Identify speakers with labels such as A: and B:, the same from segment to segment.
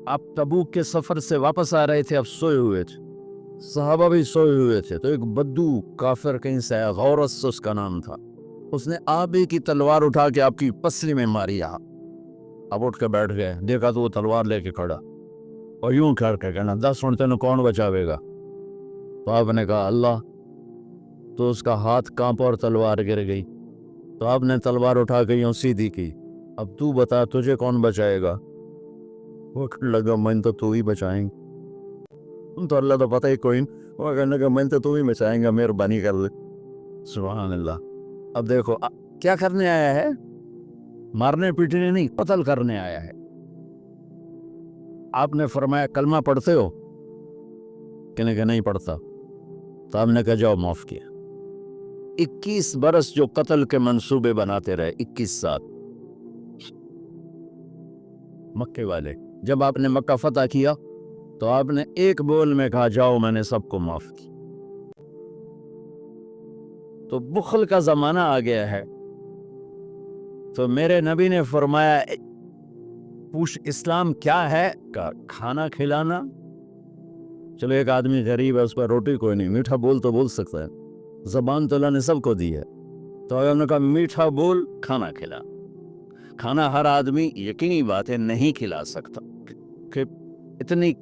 A: آپ تبوک کے سفر سے واپس آ رہے تھے، آپ سوئے ہوئے تھے، صحابہ بھی سوئے ہوئے تھے، تو ایک بدو کافر کہیں سے آیا، غورس اس کا نام تھا، اس نے آپ ہی کی تلوار اٹھا کے آپ کی پسلی میں ماری۔ آپ اٹھ کے بیٹھ گئے، دیکھا تو وہ تلوار لے کے کھڑا، اور یوں کر کے کہنا 10 منٹ تینوں کون بچاوے گا؟ تو آپ نے کہا اللہ۔ تو اس کا ہاتھ کانپا اور تلوار گر گئی، تو آپ نے تلوار اٹھا کے یوں سیدھی کی، اب تو بتا تجھے کون بچائے گا؟ وہ کہنے لگا میں تو تو ہی بچائیں گے، تو اللہ تو پتہ ہی کوئی نہیں، وہ کہنے لگا میں تو ہی بچائیں گا، مہربانی کر دے۔ سبحان اللہ۔ اب دیکھو کیا کرنے آیا ہے؟ مارنے پیٹنے نہیں، قتل کرنے آیا ہے۔ آپ نے فرمایا کلمہ پڑھتے ہو؟ کہنے کہ نہیں پڑھتا۔ تو آپ نے کہا جاؤ معاف کیا۔ 21 برس جو قتل کے منصوبے بناتے رہے، 21 سال مکے والے، جب آپ نے مکہ فتح کیا تو آپ نے ایک بول میں کہا جاؤ میں نے سب کو معاف کیا۔ تو بخل کا زمانہ آ گیا ہے، تو میرے نبی نے فرمایا پوچھ اسلام کیا ہے؟ کھانا کھلانا۔ چلو ایک آدمی غریب ہے، اس پر روٹی کوئی نہیں، میٹھا بول تو بول سکتا ہے، زبان تو اللہ نے سب کو دی ہے، تو انہوں نے کہا میٹھا بول، کھانا کھلا۔ کھانا ہر آدمی یقینی بات ہے نہیں کھلا سکتا، کہ اتنے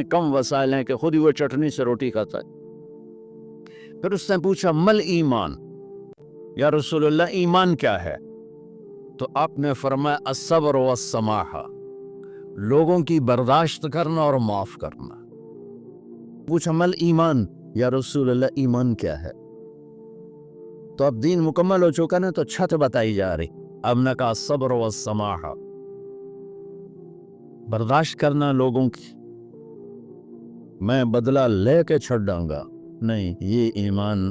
A: کم وسائل ہیں کہ خود ہی وہ چٹنی سے روٹی کھاتا ہے۔ پھر اس نے پوچھا مل ایمان، یا رسول اللہ ایمان کیا ہے؟ تو آپ نے فرمایا الصبر والسماحہ، لوگوں کی برداشت کرنا اور معاف کرنا۔ پوچھا مل ایمان، یا رسول اللہ ایمان کیا ہے؟ تو اب دین مکمل ہو چکا نا، تو چھت بتائی جا رہی، اب نے کہا صبر والسماحہ، برداشت کرنا لوگوں کی، میں بدلہ لے کے چھڑ گا نہیں، یہ ایمان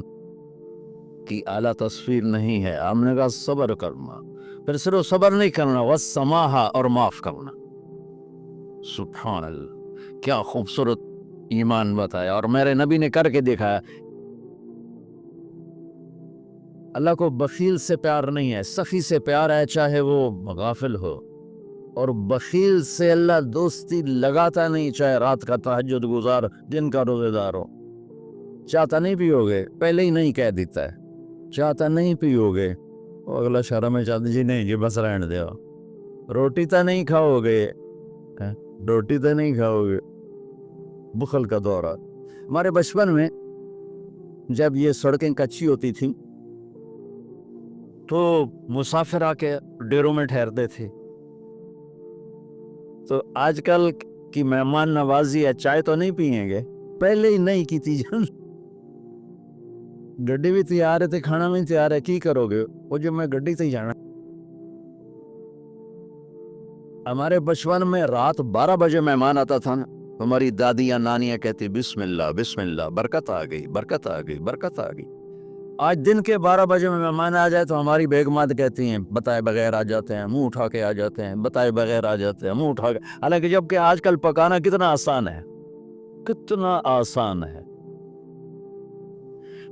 A: کی اعلیٰ تصویر نہیں ہے۔ ہم نے کہا صبر کرنا، پھر صرف صبر نہیں کرنا، والسماحہ، اور معاف کرنا۔ سبحان اللہ، کیا خوبصورت ایمان بتایا، اور میرے نبی نے کر کے دکھایا۔ اللہ کو بخیل سے پیار نہیں ہے، سخی سے پیار ہے، چاہے وہ غافل ہو، اور بخیل سے اللہ دوستی لگاتا نہیں، چاہے رات کا تہجد گزار، دن کا روزے دار ہو۔ چاہتا نہیں پیو گے، پہلے ہی نہیں کہہ دیتا ہے، چاہتا نہیں پیو گے، وہ اگلا شرم میں چاہتا جی نہیں جی بس رہنے دو، روٹی تو نہیں کھاؤ گے، روٹی تو نہیں کھاؤ گے۔ بخل کا دورہ۔ ہمارے بچپن میں جب یہ سڑکیں کچی ہوتی تھیں تو مسافر آ کے ڈیروں میں ٹھہرتے تھے، تو آج کل کی مہمان نوازی ہے، چائے تو نہیں پئیں گے، پہلے ہی نہیں کی تھی، گڈی بھی تیار ہے، کھانا بھی تیار ہے، کی کرو گے؟ وہ جو میں گڈی سے جانا۔ ہمارے بچپن میں رات 12 بجے مہمان آتا تھا نا، ہماری دادی یا نانیاں کہتی بسم اللہ بسم اللہ، برکت آ گئی برکت آ گئی برکت آ گئی۔ آج دن کے 12 بجے میں مہمان آ جائے تو ہماری بیگمات کہتی ہیں بتائے بغیر آ جاتے ہیں، منہ اٹھا کے آ جاتے ہیں، بتائے بغیر آ جاتے ہیں، منہ اٹھا کے، حالانکہ جب کہ آج کل پکانا کتنا آسان ہے، کتنا آسان ہے۔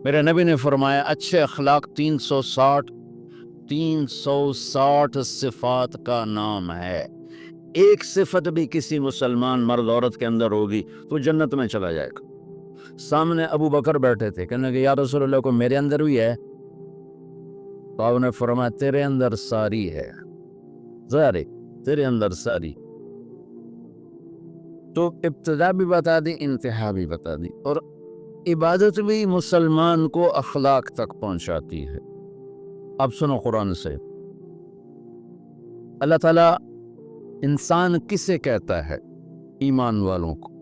A: میرے نبی نے فرمایا اچھے اخلاق 360 صفات کا نام ہے، ایک صفت بھی کسی مسلمان مرد عورت کے اندر ہوگی تو جنت میں چلا جائے گا۔ سامنے ابو بکر بیٹھے تھے، کہنے کہ یا رسول اللہ کو میرے اندر بھی ہے؟ تو آپ نے فرمایا تیرے اندر ساری ہے، ظاہر تیرے اندر ساری۔ تو ابتدا بھی بتا دی، انتہا بھی بتا دی، اور عبادت بھی مسلمان کو اخلاق تک پہنچاتی ہے۔ اب سنو قرآن سے، اللہ تعالیٰ انسان کسے کہتا ہے؟ ایمان والوں کو۔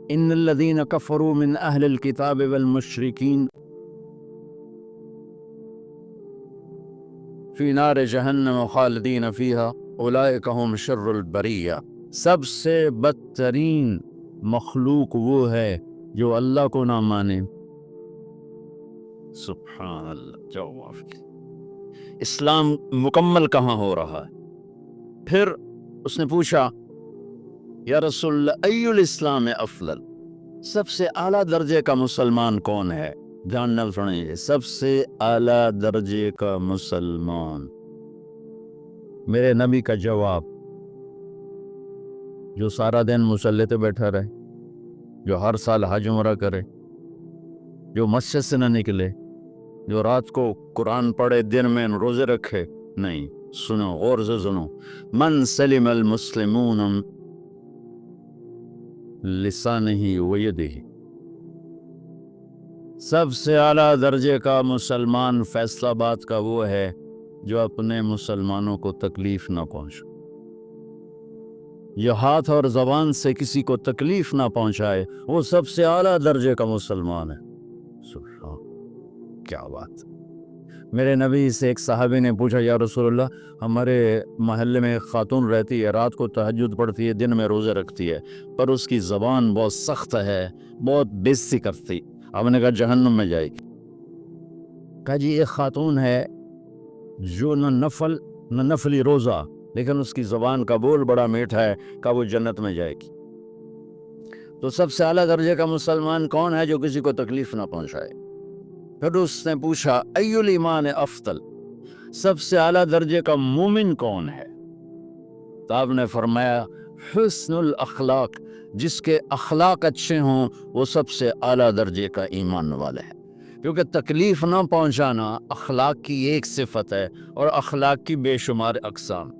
A: ان الذین کفروا من اہل الکتاب والمشرکین فی نار جہنم خالدین فیہا اولئک ھم شر البریہ، سب سے بدترین مخلوق وہ ہے جو اللہ کو نہ مانے۔ سبحان اللہ، جواب اسلام مکمل کہاں ہو رہا ہے؟ پھر اس نے پوچھا یا رسول اللہ ای الاسلام افضل، سب سے اعلیٰ درجے کا مسلمان کون ہے؟ جاننا سنیں، سب سے اعلیٰ درجے کا مسلمان، میرے نبی کا جواب جو سارا دن مصلی پہ بیٹھا رہے، جو ہر سال حج عمرہ کرے، جو مسجد سے نہ نکلے، جو رات کو قرآن پڑھے، دن میں روزے رکھے؟ نہیں، سنو، غور سے سنو، من سلم المسلمون لسانہ ویدہ، سب سے اعلیٰ درجے کا مسلمان فیصل آباد کا وہ ہے جو اپنے مسلمانوں کو تکلیف نہ پہنچے، یہ ہاتھ اور زبان سے کسی کو تکلیف نہ پہنچائے، وہ سب سے اعلیٰ درجے کا مسلمان ہے۔ سبحان، کیا بات! میرے نبی سے ایک صحابی نے پوچھا، یا رسول اللہ، ہمارے محلے میں ایک خاتون رہتی ہے، رات کو تہجد پڑھتی ہے، دن میں روزے رکھتی ہے، پر اس کی زبان بہت سخت ہے، بہت بےعزتی کرتی۔ آپ نے کہا جہنم میں جائے گی۔ کہا جی ایک خاتون ہے جو نہ نفلی روزہ، لیکن اس کی زبان کا بول بڑا میٹھا ہے، کہ وہ جنت میں جائے گی۔ تو سب سے اعلیٰ درجے کا مسلمان کون ہے جو کسی کو تکلیف نہ پہنچائے؟ پھر اس نے پوچھا ای الایمان افضل، سب سے اعلیٰ درجے کا مومن کون ہے؟ تو آپ نے فرمایا حسن الاخلاق، جس کے اخلاق اچھے ہوں وہ سب سے اعلیٰ درجے کا ایمان والا ہے، کیونکہ تکلیف نہ پہنچانا اخلاق کی ایک صفت ہے، اور اخلاق کی بے شمار اقسام۔